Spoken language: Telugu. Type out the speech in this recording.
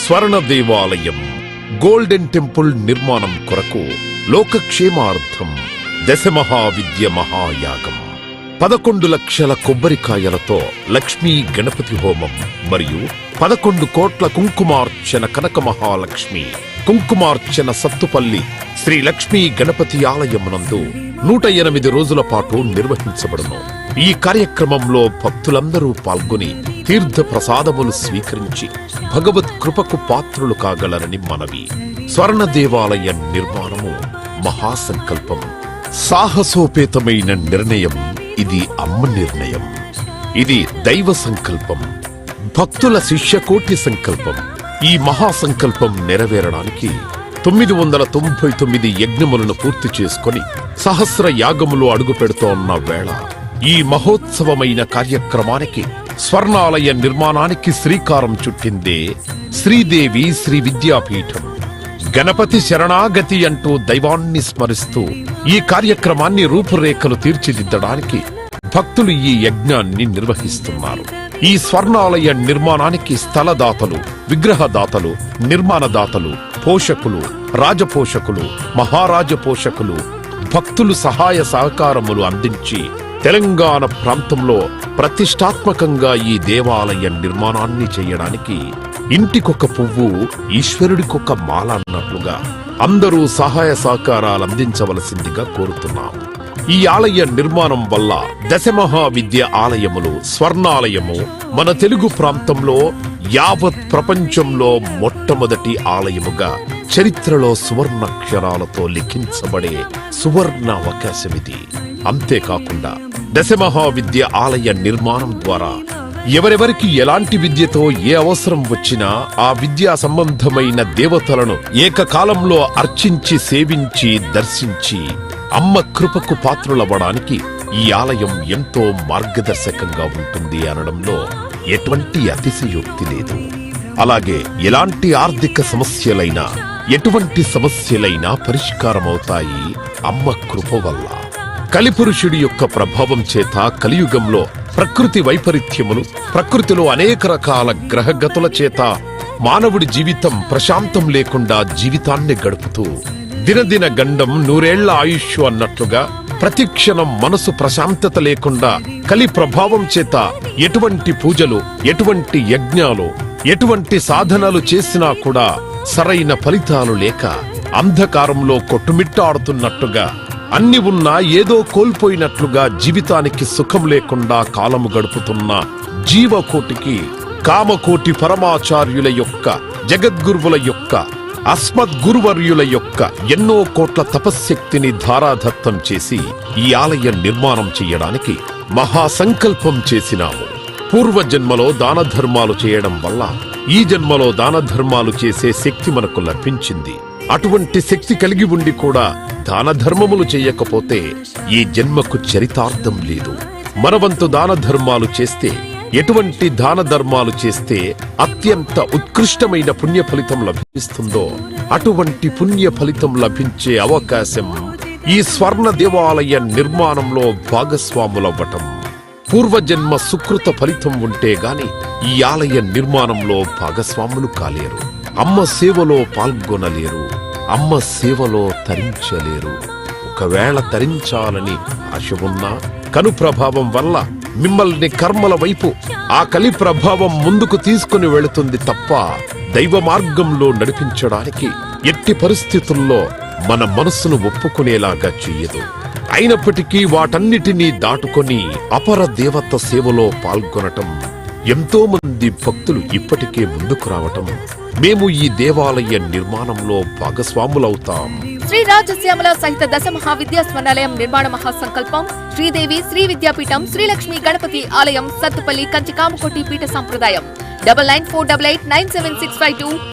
స్వర్ణ దేవాలయం గోల్డెన్ టెంపుల్ నిర్మాణం కొరకు లోకక్షేమార్థం దశమహావిద్య మహాయాగం 11 లక్షల కొబ్బరికాయలతో లక్ష్మీ గణపతి హోమం మరియు 11 కోట్ల కుంకుమార్చన కనక మహాలక్ష్మి కుంకుమార్చన సత్తుపల్లి శ్రీ లక్ష్మీ గణపతి ఆలయమునందు 108 రోజుల పాటు నిర్వహించబడును. ఈ కార్యక్రమంలో భక్తులందరూ పాల్గొని తీర్థ ప్రసాదములు స్వీకరించి భగవత్ కృపకు పాత్రులు కాగలరని మనవి. స్వర్ణ దేవాలయ నిర్మాణము మహాసంకల్పం, సాహసోపేతమైన నిర్ణయం. ఇది అమ్మ నిర్ణయం, ఇది దైవ సంకల్పం, భక్తుల శిష్యకోటి సంకల్పం. ఈ మహాసంకల్పం నెరవేరడానికి 999 యజ్ఞములను పూర్తి చేసుకొని సహస్ర యాగములు అడుగు పెడుతోన్న వేళ ఈ మహోత్సవమైన కార్యక్రమానికి స్వర్ణాలయ నిర్మాణానికి శ్రీకారం చుట్టిందే శ్రీదేవి శ్రీ విద్యాపీఠం. గణపతి శరణాగతి అంటూ దైవాన్ని స్మరిస్తూ ఈ కార్యక్రమాన్ని రూపురేఖలు తీర్చిదిద్దడానికి భక్తులు ఈ యజ్ఞాన్ని నిర్వహిస్తున్నారు. ఈ స్వర్ణాలయ నిర్మాణానికి స్థలదాతలు, విగ్రహదాతలు, నిర్మాణదాతలు, పోషకులు, రాజపోషకులు, మహారాజ పోషకులు, భక్తులు సహాయ సహకారములు అందించి తెలంగాణ ప్రాంతంలో ప్రతిష్టాత్మకంగా ఈ దేవాలయ నిర్మాణాన్ని చేయడానికి ఇంటికొక పువ్వు ఈశ్వరుడికొక మాల అన్నట్లుగా అందరూ సహాయ సహకారాలు అందించవలసిందిగా కోరుతున్నాం. ఈ ఆలయ నిర్మాణం వల్ల దశమహావిద్య ఆలయములు, స్వర్ణాలయము మన తెలుగు ప్రాంతంలో యావత్ ప్రపంచంలో మొట్టమొదటి ఆలయముగా చరిత్రలో సువర్ణాక్షరాలతో లిఖించబడే సువర్ణ అవకాశమిది. అంతేకాకుండా దశమహావిద్య ఆలయ నిర్మాణం ద్వారా ఎవరెవరికి ఎలాంటి విద్యతో ఏ అవసరం వచ్చినా ఆ విద్యా సంబంధమైన దేవతలను ఏకకాలంలో అర్చించి సేవించి దర్శించి అమ్మ కృపకు పాత్రులవ్వడానికి ఈ ఆలయం ఎంతో మార్గదర్శకంగా ఉంటుంది అనడంలో ఎటువంటి అతిశయోక్తి లేదు. అలాగే ఎలాంటి ఆర్థిక సమస్యలైనా, ఎటువంటి సమస్యలైనా పరిష్కారమవుతాయి అమ్మ కృప వల్ల. కలిపురుషుడి యొక్క ప్రభావం చేత కలియుగంలో ప్రకృతి వైపరీత్యములు, ప్రకృతిలో అనేక రకాల గ్రహగతుల చేత మానవుడి జీవితం ప్రశాంతం లేకుండా జీవితాన్ని గడుపుతూ దినదిన గండం 100 ఏళ్ల ఆయుష్ అన్నట్లుగా ప్రతిక్షణం మనసు ప్రశాంతత లేకుండా కలి ప్రభావం చేత ఎటువంటి పూజలు, ఎటువంటి యజ్ఞాలు, ఎటువంటి సాధనలు చేసినా కూడా సరైన ఫలితాలు లేక అంధకారంలో కొట్టుమిట్టాడుతున్నట్టుగా, అన్ని ఉన్నా ఏదో కోల్పోయినట్లుగా జీవితానికి సుఖం లేకుండా కాలము గడుపుతున్న జీవకోటికి కామకోటి పరమాచార్యుల యొక్క, జగద్గురువుల యొక్క, అస్మద్గురువర్యుల యొక్క ఎన్నో కోట్ల తపశ్శక్తిని ధారాదత్తం చేసి ఈ ఆలయ నిర్మాణం చెయ్యడానికి మహాసంకల్పం చేసినాము. పూర్వజన్మలో దాన ధర్మాలు చేయడం వల్ల ఈ జన్మలో దాన ధర్మాలు చేసే శక్తి మనకు లభించింది. అటువంటి శక్తి కలిగి ఉండి కూడా దాన ధర్మములు చెయ్యకపోతే ఈ జన్మకు చరితార్థం లేదు. మనవంతు దాన ధర్మాలు చేస్తే, ఎటువంటి దాన ధర్మాలు చేస్తే అత్యంత ఉత్కృష్టమైన పుణ్య ఫలితం లభిస్తుందో అటువంటి పుణ్య ఫలితం లభించే అవకాశం ఈ స్వర్ణ దేవాలయ నిర్మాణంలో భాగస్వాములవ్వటం. పూర్వజన్మ సుకృత ఫలితం ఉంటే గాని ఈ ఆలయ నిర్మాణంలో భాగస్వాములు కాలేరు, అమ్మ సేవలో పాల్గొనలేరు, అమ్మ సేవలో తరించలేరు. ఒకవేళ తరించాలని ఆశ ఉన్నా కను ప్రభావం వల్ల మిమ్మల్ని కర్మల వైపు ఆ కలి ప్రభావం ముందుకు తీసుకుని వెళుతుంది తప్ప దైవ మార్గంలో నడిపించడానికి ఎట్టి పరిస్థితుల్లో మన మనస్సును ఒప్పుకునేలాగా చెయ్యదు. అయినప్పటికీ వాటన్నిటినీ దాటుకొని అపర దేవత సేవలో పాల్గొనటం, ఎంతో మంది భక్తులు ఇప్పటికే ముందుకు రావటం, మేము ఈ దేవాలయ నిర్మాణంలో భాగస్వాములవుతాం. శ్రీ రాజశ్యామల సహిత దశ మహావిద్యా స్వర్ణాలయం నిర్మాణ మహాసంకల్పం. శ్రీదేవి శ్రీ విద్యాపీఠం, శ్రీ లక్ష్మీ గణపతి ఆలయం, సత్తుపల్లి, కంచి కామకోటి పీఠ సంప్రదాయం. 9948897652